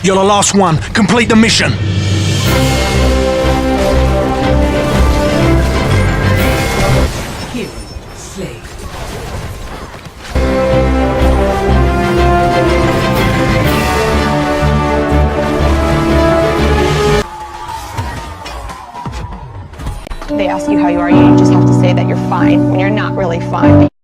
You're the last one. Complete the mission. Hero slain. They ask you how you are, you just have to say that you're fine when you're not really fine.